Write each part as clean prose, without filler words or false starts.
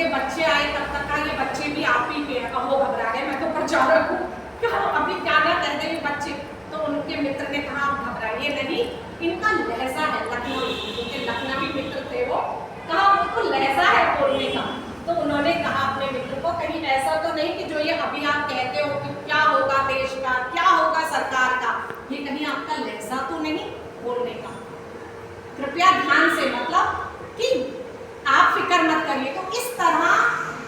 उनके बच्चे आए तब तक का ये बच्चे भी आप ही के हैं। अब वो घबरा गए, मैं तो प्रचारक हूँ, अभी क्या ना कह दें बच्चे। तो उनके मित्र ने कहा आप घबराइए नहीं, इनका लहजा है लखनवी, उनके लखनवी मित्र थे वो, कहा उनको लहजा है बोलने का। तो उन्होंने कहा अपने मित्र को कहीं ऐसा तो नहीं कि जो ये अभी आप कहते हो कि क्या होगा देश का, क्या होगा सरकार का, ये कहीं आपका लहजा तो नहीं बोलने का। कृपया ध्यान से, मतलब कि आप फिक्र मत करिए। तो इस तरह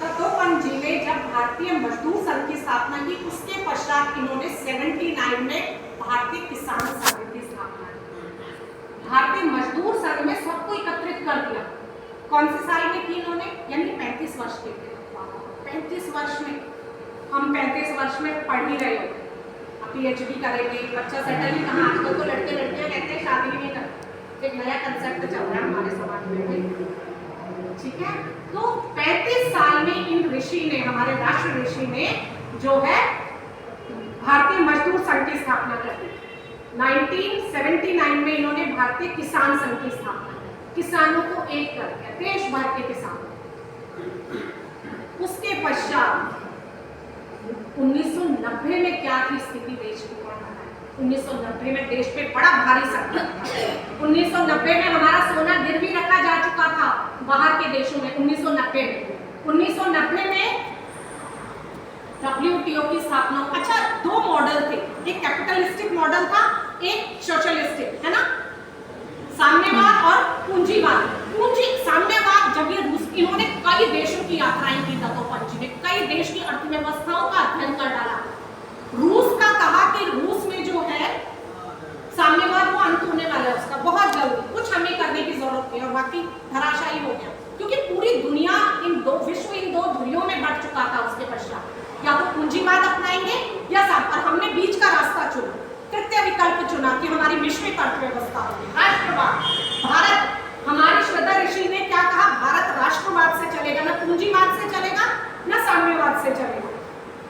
तत्वपंत जी ने जब भारतीय मजदूर संघ की स्थापना की, उसके पश्चात इन्होंने 79 में भारतीय किसान संघ की स्थापना की। भारतीय मजदूर संघ में सबको एकत्रित कर दिया। कौन से साल में की इन्होंने? यानी 35 वर्ष के थे। 35 वर्ष में, हम 35 वर्ष में पढ़ ही रहे होते, अब PhD करेंगे, बच्चा सेटल ही कहाँ। आजकल तो लड़के लड़कियां कहते हैं शादी नहीं करते, एक नया कंसेप्ट चल रहा है हमारे समाज में, ठीक है। तो 35 साल में इन ऋषि ने, हमारे राष्ट्र ऋषि ने जो है भारतीय मजदूर संघ की स्थापना कर दी। 1979 में इन्होंने भारतीय किसान संघ की स्थापना, किसानों को एक कर दिया, देश भर के किसानों। उसके पश्चात 1990 में क्या थी स्थिति देश की? 1990 में देश पे बड़ा भारी संकट था। 1990 में हमारा सोना गिरवी रखा जा चुका था बाहर के देशों में। 1990 में WTO की स्थापना। अच्छा, दो मॉडल थे, एक कैपिटलिस्टिक मॉडल था, एक सोशलिस्टिक, है ना, साम्यवाद और पूंजीवाद। साम्यवाद जब ये रूस, इन्होंने कई देशों की यात्राएं की, तत्वपंत जी ने कई देश की अर्थव्यवस्थाओं का अध्ययन कर डाला। रूस का कहा कि रूस में जो है साम्यवाद वो अंत होने वाला है उसका बहुत जल्दी, कुछ हमें करने की जरूरत नहीं, और बाकी धराशायी हो गया, क्योंकि पूरी दुनिया विश्व इन दो धुरियों में बढ़ चुका था। उसके पश्चात या तो पूंजीवाद अपनाएंगे या और हमने बीच का रास्ता चुना, तृतीय विकल्प चुना कि हमारी मिश्रित अर्थव्यवस्था होगी, राष्ट्रवाद। भारत, हमारी श्रद्धा ऋषि ने क्या कहा? भारत राष्ट्रवाद से चलेगा, ना पूंजीवाद से चलेगा ना साम्यवाद से चलेगा।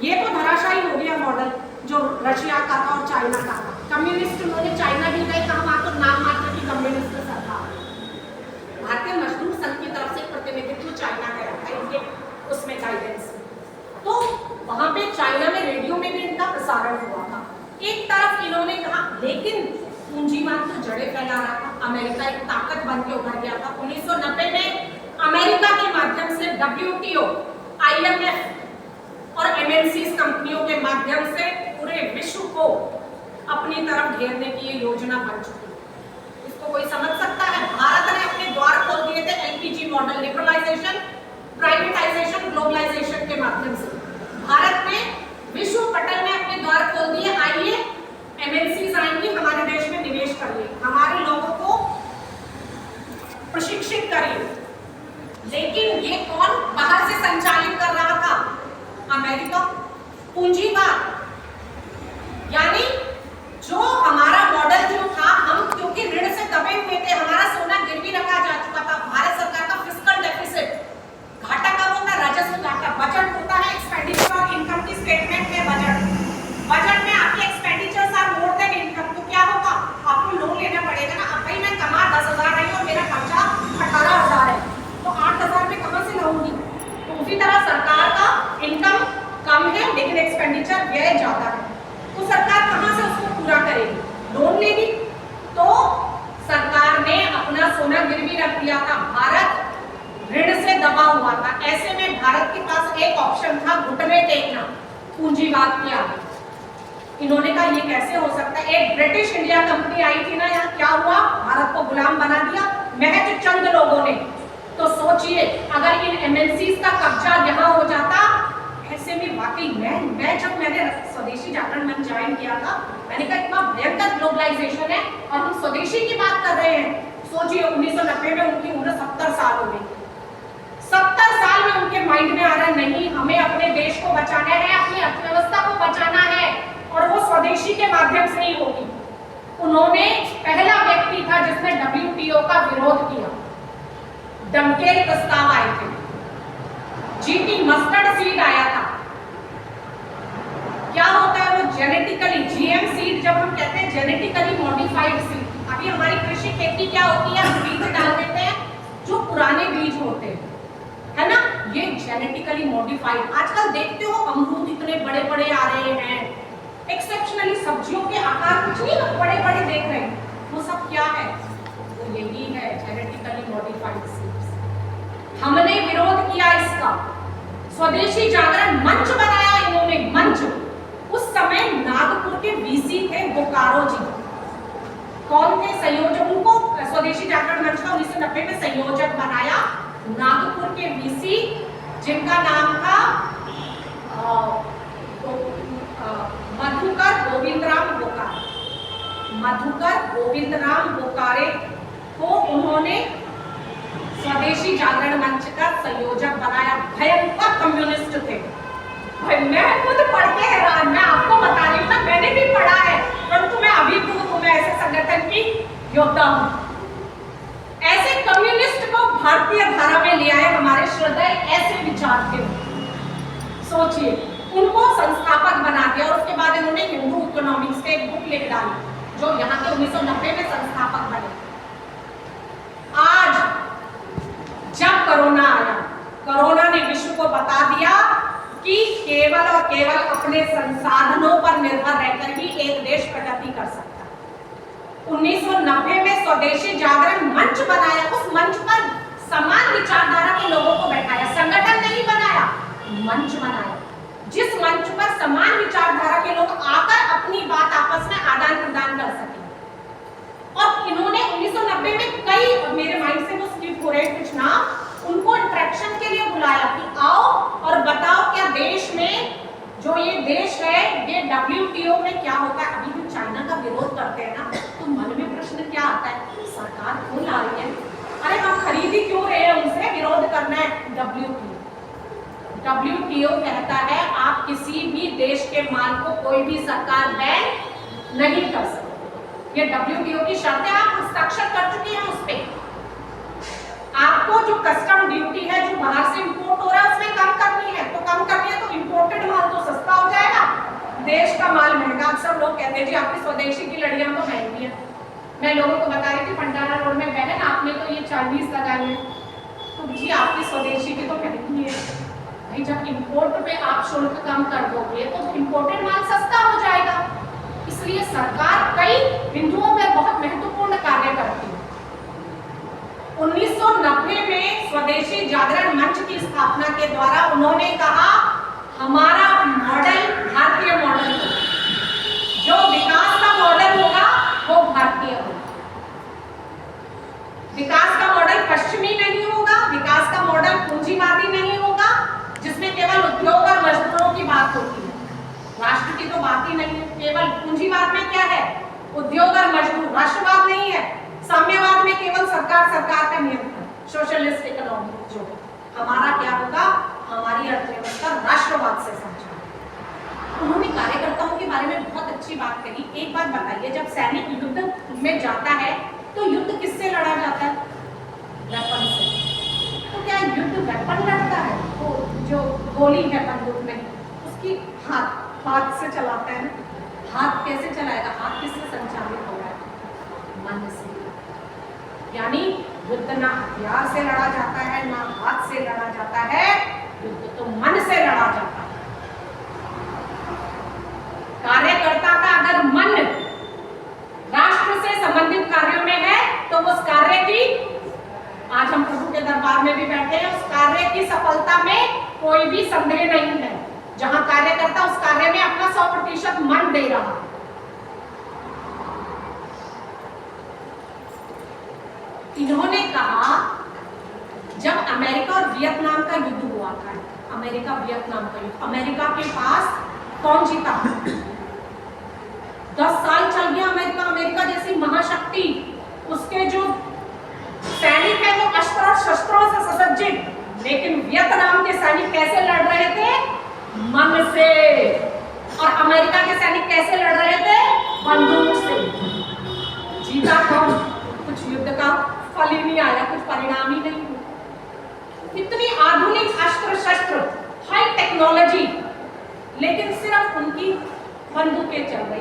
ये तो धराशायी हो गया मॉडल जो रशिया का था और चाइना का था। कम्युनिस्ट उन्होंने चाइना भी गए, कहा वहां तो नाम मात्र की कम्युनिस्ट सरकार। भारतीय मजदूर संघ की तरफ से प्रतिनिधित्व चाइना गया था इनके उसमें गाइडेंस। तो वहां पे चाइना में रेडियो में भी इनका प्रसारण हुआ था। एक तरफ इन्होंने कहा, लेकिन पूंजीवाद तो जड़े फैला रहा था। अमेरिका एक ताकत बन के उभर गया था। 1990 में अमेरिका के माध्यम से WTO, IMF और MNCs कंपनियों के माध्यम से पूरे विश्व को अपनी तरफ घेरने की ये योजना बन चुकी है। इसको कोई समझ सकता है? भारत ने अपने द्वार खोल दिए थे LPG model, liberalisation, privatisation, globalisation के माध्यम से। भारत ने विश्व पटल में अपने द्वार खोल दिए। आइए MNCs आएंगी, हमारे देश में निवेश करिए, हमारे लोगों को प्रशिक्षित करिए। लेकिन ये कौन बाहर से संचालित कर रहा था? अमेरिका। पूंजीवाद, यानी जो हमारा मॉडल जो था, हम क्योंकि ऋण से दबे हुए थे, हमारा सोना गिरवी रखा जा चुका था। भारत सरकार का फिस्कल डेफिसिट, घाटा कब होता है? राजस्व घाटा। बजट होता है एक्सपेंडिचर और इनकम की स्टेटमेंट में बजट में आपके expenditures are more than income, तो क्या होगा? आपको लोन लेना पड़ेगा ना। अब भाई मैं कमा 10,000 रही हूँ और मेरा खर्चा 18,000 है, तो 8,000 में कहां से लाऊंगी? तो उसी तरह सरकार का इनकम कम है लेकिन एक्सपेंडिचर व्यय ज्यादा है, तो सरकार कहां से उसको पूरा करेगी? लोन लेगी। तो सरकार ने अपना सोना गिरवी रख दिया था। भारत ऋण से दबा हुआ था। ऐसे में भारत के पास एक ऑप्शन था, घुटने टेकना पूंजीवाद के आगे। इन्होंने कहा ये कैसे हो सकता है? एक ब्रिटिश इंडिया कंपनी आई थी ना यहाँ, क्या हुआ? भारत को गुलाम बना दिया महज चंद लोगों ने। तो सोचिए अगर इन MNCs का कब्जा यहाँ हो जाता। ऐसे में वाकई मैं जब मैंने स्वदेशी जागरण मंच ज्वाइन किया था, मैंने कहा इतना भयंकर ग्लोबलाइजेशन है और हम स्वदेशी की बात कर रहे हैं। सोचिए 1990 में उनकी उम्र 70 साल हो गई। 70 साल में उनके माइंड में आ रहा है नहीं, हमें अपने देश को बचाना है, अपनी अर्थव्यवस्था को बचाना है, और वो स्वदेशी के माध्यम से ही होगी। उन्होंने पहला व्यक्ति था जिसने WTO का विरोध किया। डंकेल प्रस्ताव आए थे, GT मस्टर्ड सीड आया था। क्या होता है वो? जेनेटिकली, GM सीड जब हम कहते हैं जेनेटिकली मॉडिफाइड सीड। अभी हमारी कृषि खेती क्या होती है? हम बीज डाल देते हैं जो पुराने बीज होते हैं, है ना। ये जेनेटिकली मॉडिफाइड। आजकल देखते हो अमरूद इतने बड़े बड़े आ रहे हैं, एक्सेप्शनली सब्जियों के आकार कुछ नहीं बड़े बड़े देख रहे हैं, वो सब क्या है? वो यही है जेनेटिकली मॉडिफाइड सीड्स। हमने विरोध किया इसका, स्वदेशी जागरण मंच बनाया इन्होंने, मंच। उस समय नागपुर के वीसी थे बोकारो जी। कौन थे संयोजक? उनको स्वदेशी जागरण मंच का 1990 में संयोजक बनाया नागपुर के वीसी, जिनका नाम था मधुकर गोविंदराम बोकारे। मधुकर गोविंदराम बोकारे को उन्होंने स्वदेशी जागरण मंच का संयोजक बनाया। भयंकर कम्युनिस्ट थे। भाई मैं खुद पढ़ के हैरान, मैं आपको बता रही हूँ ना, मैंने भी पढ़ा है, परंतु मैं अभी भी मैं ऐसे संगठन की योद्धा हूँ। ऐसे कम्युनिस्ट को भारतीय धारा में ले आए हमारे श्रद्धेय ऐसे विचार थे। सोचिए, उनको संस्थापक बना दिया और उसके बाद इन्होंने हिंदू इकोनॉमिक्स के एक बुक लिख डाली जो यहाँ के 1990 में संस्थापक बने। आज जब कोरोना आया, कोरोना ने विश्व को बता दिया कि केवल और केवल अपने संसाधनों पर निर्भर रहकर ही एक देश प्रगति कर सकता है। 1990 में स्वदेशी जागरण मंच बनाया, उस मंच पर समान विचारधारा के लोगों को बैठाया, संगठन नहीं बनाया, मंच बनाया, जिस मंच पर समान विचारधारा के लोग आकर अपनी बात आपस में आदान प्रदान कर सके। और इन्होंने 1990 में कई, मेरे माइंड से वो स्किप हो रहे कुछ ना, उनको इंटरेक्शन के लिए बुलाया कि आओ और बताओ क्या देश में जो ये देश है ये WTO में क्या होता है। अभी हम चाइना का विरोध करते हैं ना, तो मन में प्रश्न क्या आता है, सरकार क्यों ला रही है, अरे हम खरीद ही क्यों रहे हैं उनसे, विरोध करना है। WTO कहता है आप किसी भी देश के माल को कोई भी सरकार बैन नहीं कर सकती। ये WTO की शर्त है, आप हस्ताक्षर कर चुके हैं उस पर। आपको जो कस्टम ड्यूटी है जो बाहर से इंपोर्ट हो रहा है उसमें कम करनी है, तो कम करनी है तो इंपोर्टेड माल तो सस्ता हो जाएगा, देश का माल महंगा। सब लोग कहते हैं जी आपकी स्वदेशी की लड़ियां तो महंगी है। मैं लोगों को बता रही थी पंडारा रोड में, बहन आपने तो ये चाइनीज लगाई है, तो जी आपकी स्वदेशी की तो महंगी है। भाई जब इंपोर्ट पे आप शुल्क कम कर दोगे तो इंपोर्टेड माल सस्ता हो जाएगा। इसलिए सरकार कई बिंदुओं पर बहुत महत्वपूर्ण कार्य करती है। 1990 में स्वदेशी जागरण मंच की स्थापना के द्वारा उन्होंने कहा हमारा मॉडल भारतीय मॉडल हो, जो विकास का मॉडल होगा वो भारतीय होगा। विकास का मॉडल पश्चिमी नहीं होगा, विकास का मॉडल पूंजीवादी नहीं होगा जिसमें केवल उद्योग और मजदूरों की बात होती है, राष्ट्र की तो बात ही नहीं है। केवल पूंजीवाद में क्या है, उद्योग और मजदूर, राष्ट्रवाद नहीं है। साम्यवाद में केवल सरकार का नियंत्रण, सोशलिस्ट इकोनॉमी। जो हमारा क्या होगा, हमारी अर्थव्यवस्था राष्ट्रवाद से संचालित। उन्होंने कार्यकर्ताओं के बारे में बहुत अच्छी बात कही। एक बात बताइए, जब सैनिक युद्ध में जाता है तो युद्ध किससे लड़ा जाता है? वेपन से। तो क्या युद्ध वेपन लड़ता है? वो जो गोली है बंदूक में उसकी हाथ से चलाता है ना। हाथ कैसे चलाएगा? हाथ किससे संचालित हो रहा है? मन से। यानी युद्ध ना हथियार से लड़ा जाता है ना हाथ से लड़ा जाता है, युद्ध तो मन से लड़ा जाता है। कार्यकर्ता का अगर मन राष्ट्र से संबंधित कार्यों में है तो उस कार्य की, आज हम प्रभु के दरबार में भी बैठे हैं, उस कार्य की सफलता में कोई भी संदेह नहीं है। जहां कार्यकर्ता उस कार्य में अपना 100% मन दे रहा है। इन्होंने कहा जब अमेरिका और वियतनाम का युद्ध हुआ था, अमेरिका वियतनाम का युद्ध, अमेरिका के पास कौन जीता? 10 साल चल गया अमेरिका, अमेरिका जैसी महाशक्ति, उसके जो सैनिक है वो अस्त्र और शस्त्रों से सुसज्जित, लेकिन वियतनाम के सैनिक कैसे लड़ रहे थे? मन से। और अमेरिका के सैनिक कैसे लड़ रहे थे? बंदूक से। जीता कौन? कुछ युद्ध का फल ही नहीं आया, कुछ परिणाम ही नहीं हुआ। इतनी आधुनिक अस्त्र शस्त्र, हाई टेक्नोलॉजी, लेकिन सिर्फ उनकी बंदूकें चल रही।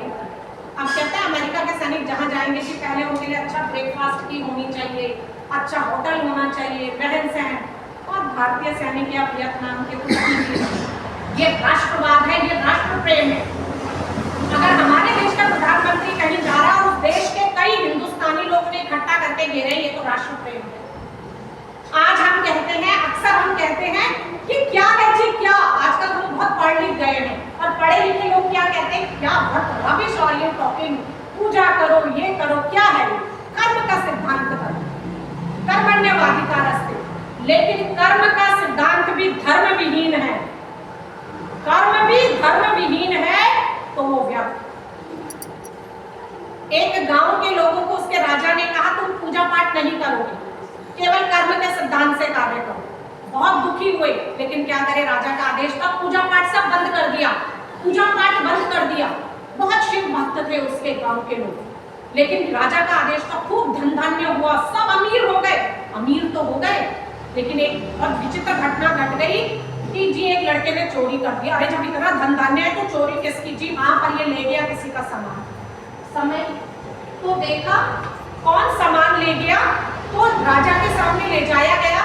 अब कहते हैं अमेरिका के सैनिक जहां जाएंगे कि पहले उनके लिए अच्छा ब्रेकफास्ट की होनी चाहिए, अच्छा होटल होना चाहिए, रहन सहन, बहुत भारतीय सैनिक या वियतनाम के कुछ नहीं है। ये राष्ट्रवाद है, ये राष्ट्र प्रेम है। अगर हमारे देश का प्रधानमंत्री कहीं जा रहा है और उस देश के कई हिंदुस्तानी लोग ने इकट्ठा करके घेरे, ये तो राष्ट्र प्रेम है। आज हम कहते हैं, अक्सर हम कहते हैं कि क्या है जी क्या, आजकल हम बहुत पढ़ लिख गए हैं और पढ़े लिखे लोग क्या कहते हैं, क्या बहुत रबिश और ये टॉकिंग, पूजा करो, ये करो, क्या है कर्म का सिद्धांत करो, कर्मण्यवाधिकार अस्ति। लेकिन कर्म का सिद्धांत भी धर्म विहीन है, कर्म भी धर्म विहीन है तो वो व्यर्थ। एक गांव के लोगों को उसके राजा ने कहा तुम पूजा पाठ नहीं करोगे, केवल कर्म के सिद्धांत से कार्य करो। बहुत दुखी हुए, लेकिन क्या करे, राजा का आदेश था, पूजा पाठ सब बंद कर दिया, पूजा पाठ बंद कर दिया। बहुत शिव भक्त थे उसके गांव के लोग, लेकिन राजा का आदेश था, खूब धन धान्य हुआ, सब अमीर हो गए। अमीर तो हो गए, लेकिन एक बहुत विचित्र घटना घट गई कि जी एक लड़के ने चोरी कर दिया। अरे जब इतना धन धान्य है तो चोरी किसकी, जी वहां पर ये ले गया किसी का सामान। समय तो देखा कौन सामान ले गया, तो राजा के सामने ले जाया गया।